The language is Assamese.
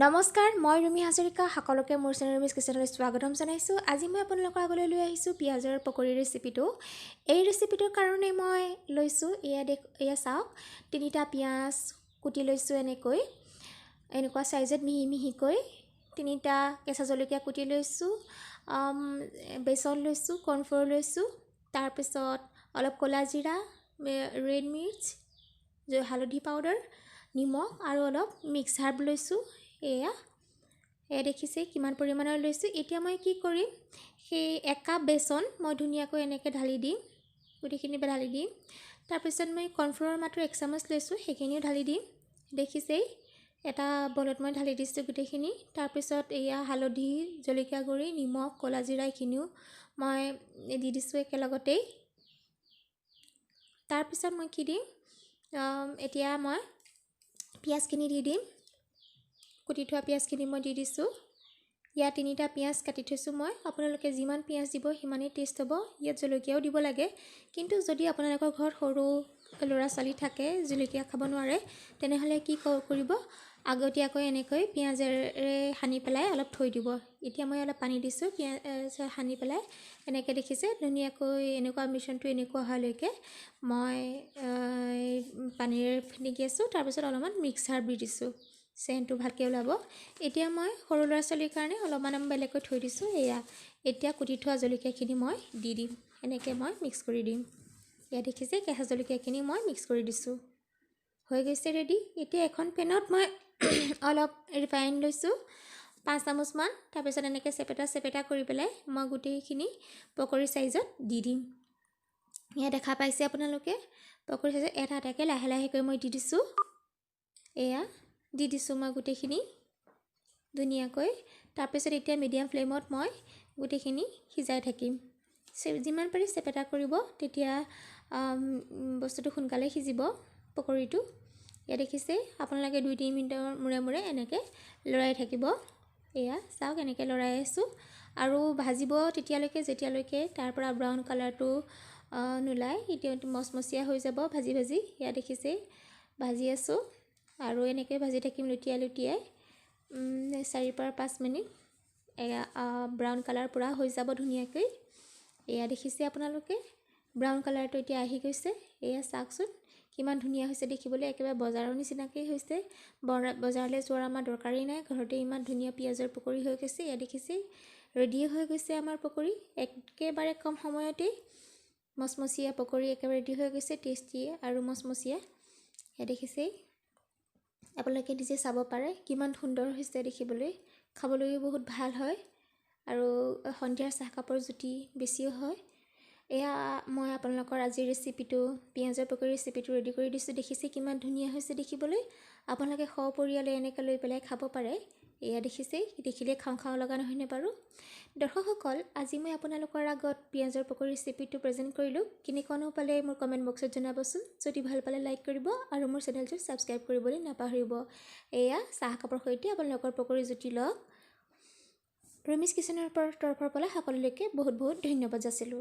নমস্কাৰ, মই ৰুমি হাজৰিকা সকলোকে মোৰ চেনেল ৰুমিজ কিচেনলৈ স্বাগতম জনাইছোঁ। আজি মই আপোনালোকৰ আগলৈ লৈ আহিছোঁ পিঁয়াজৰ পকৰি ৰেচিপিটো। এই ৰেচিপিটোৰ কাৰণে মই লৈছোঁ এয়া চাওক, 3টা পিঁয়াজ কুটি লৈছোঁ এনেকুৱা চাইজত মিহি মিহিকৈ। 3টা কেঁচা জলকীয়া কুটি লৈছোঁ, বেচন লৈছোঁ, কৰ্ণফ্ল'ৰ লৈছোঁ, তাৰপিছত অলপ ক'লা জিৰা, ৰেড মিৰ্চ, হালধি পাউডাৰ, নিমখ আৰু অলপ মিক্স হাৰ্ব লৈছোঁ। এয়া দেখিছে কিমান পৰিমাণৰ লৈছোঁ। এতিয়া মই কি কৰিম, সেই 1 কাপ বেচন মই ধুনীয়াকৈ এনেকৈ ঢালি দিম, গোটেইখিনি ঢালি দিম। তাৰপিছত মই কৰ্ণফ্ল'ৰ মাত্ৰ 1 চামুচ লৈছোঁ, সেইখিনিও ঢালি দিম। দেখিছেই এটা বলত মই ঢালি দিছোঁ গোটেইখিনি। তাৰপিছত এয়া হালধি, জলকীয়া গুড়ি, নিমখ, ক'লা জিৰা এইখিনিও মই দি দিছোঁ একেলগতেই। তাৰপিছত মই কি দিম, এতিয়া মই পিঁয়াজখিনি দি দিম। কুটি থোৱা পিঁয়াজখিনি মই দি দিছোঁ। ইয়াত 3টা পিঁয়াজ কাটি থৈছোঁ মই। আপোনালোকে যিমান পিঁয়াজ দিব সিমানেই টেষ্ট হ'ব। ইয়াত জলকীয়াও দিব লাগে, কিন্তু যদি আপোনালোকৰ ঘৰত সৰু ল'ৰা ছোৱালী থাকে জলকীয়া খাব নোৱাৰে, তেনেহ'লে কি কৰিব, আগতীয়াকৈ এনেকৈ পিঁয়াজেৰে সানি পেলাই অলপ থৈ দিব। এতিয়া মই অলপ পানী দিছোঁ, পিঁয়াজ সানি পেলাই এনেকৈ দেখিছে ধুনীয়াকৈ এনেকুৱা মিশ্ৰণটো এনেকুৱা হোৱালৈকে মই পানীৰে ফেনেকি আছোঁ। তাৰপিছত অলপমান মিক্স হাৰ্ব দি দিছোঁ, চেণ্টটো ভালকৈ ওলাব। এতিয়া মই সৰু ল'ৰা ছোৱালীৰ কাৰণে অলপমান বেলেগকৈ থৈ দিছোঁ। এতিয়া কুটি থোৱা জলকীয়াখিনি মই দি দিম, এনেকৈ মই মিক্স কৰি দিম। এয়া দেখিছে কেঁচা জলকীয়াখিনি মই মিক্স কৰি দিছোঁ, হৈ গৈছে ৰেডি। এতিয়া এখন পেনত মই অলপ ৰিফাইন লৈছোঁ 5 চামুচমান। তাৰপিছত এনেকৈ চেপেটা কৰি পেলাই মই গোটেইখিনি পকৰি চাইজত দি দিম। এয়া দেখা পাইছে আপোনালোকে পকৰি চাইজত এটা এটাকৈ লাহে লাহেকৈ মই দি দিছোঁ। এয়া দি দিছোঁ মই গোটেইখিনি ধুনীয়াকৈ। তাৰপিছত এতিয়া মিডিয়াম ফ্লেমত মই গোটেইখিনি সিজাই থাকিম। যিমান পাৰি চেপেটা কৰিব, তেতিয়া বস্তুটো সোনকালে সিজিব পকৰিটো। এয়া দেখিছে আপোনালোকে 2-3 মিনিটৰ মূৰে মূৰে এনেকৈ লৰাই থাকিব। এয়া চাওক এনেকৈ লৰাই আছোঁ আৰু ভাজিব যেতিয়ালৈকে তাৰ পৰা ব্ৰাউন কালাৰটো নোলায়, এতিয়া মচমচীয়া হৈ যাব ভাজি ভাজি। এয়া দেখিছে ভাজি আছোঁ আৰু এনেকৈ ভাজি থাকিম লুটিয়াই 4 পৰা 5 মিনিট। এয়া ব্ৰাউন কালাৰ পূৰা হৈ যাব ধুনীয়াকৈ। এয়া দেখিছে আপোনালোকে ব্ৰাউন কালাৰটো এতিয়া আহি গৈছে। এয়া চাওকচোন কিমান ধুনীয়া হৈছে দেখিবলৈ, একেবাৰে বজাৰৰ নিচিনাকৈ হৈছে। বজাৰলৈ যোৱাৰ আমাৰ দৰকাৰেই নাই, ঘৰতে ইমান ধুনীয়া পিঁয়াজৰ পকৰি হৈ গৈছে। এয়া দেখিছে ৰেডি হৈ গৈছে আমাৰ পকৰি, একেবাৰে কম সময়তেই মচমচীয়া পকৰি একেবাৰে ৰেডি হৈ গৈছে, টেষ্টি আৰু মচমচীয়া। এয়া দেখিছেই আপোনালোকে নিজে চাব পাৰে কিমান সুন্দৰ হৈছে দেখিবলৈ, খাবলৈও বহুত ভাল হয় আৰু সন্ধিয়াৰ চাহকাপৰ জুতি বেছিও হয়। এয়া মই আপোনালোকৰ আজিৰ ৰেচিপিটো পিঁয়াজৰ পকৰি ৰেচিপিটো ৰেডি কৰি দিছোঁ। দেখিছে কিমান ধুনীয়া হৈছে দেখিবলৈ, আপোনালোকে সপৰিয়ালে এনেকৈ লৈ পেলাই খাব পাৰে। এয়া দেখিছেই দেখিলে খাওঁ লগা নহয়নে বাৰু। দৰ্শকসকল, আজি মই আপোনালোকৰ আগত পিঁয়াজৰ পকৰি ৰেচিপিটো প্ৰেজেণ্ট কৰিলোঁ। কেনেকুৱানো পালে মোৰ কমেণ্ট বক্সত জনাবচোন। যদি ভাল পালে লাইক কৰিব আৰু মোৰ চেনেলটো ছাবস্ক্ৰাইব কৰিবলৈ নাপাহৰিব। এয়া চাহকাপৰ সৈতে আপোনালোকৰ পকৰি জুতি লওক। ৰুমিজ কিচেনৰ তৰফৰ পৰা সকলোলৈকে বহুত বহুত ধন্যবাদ যাচিলোঁ।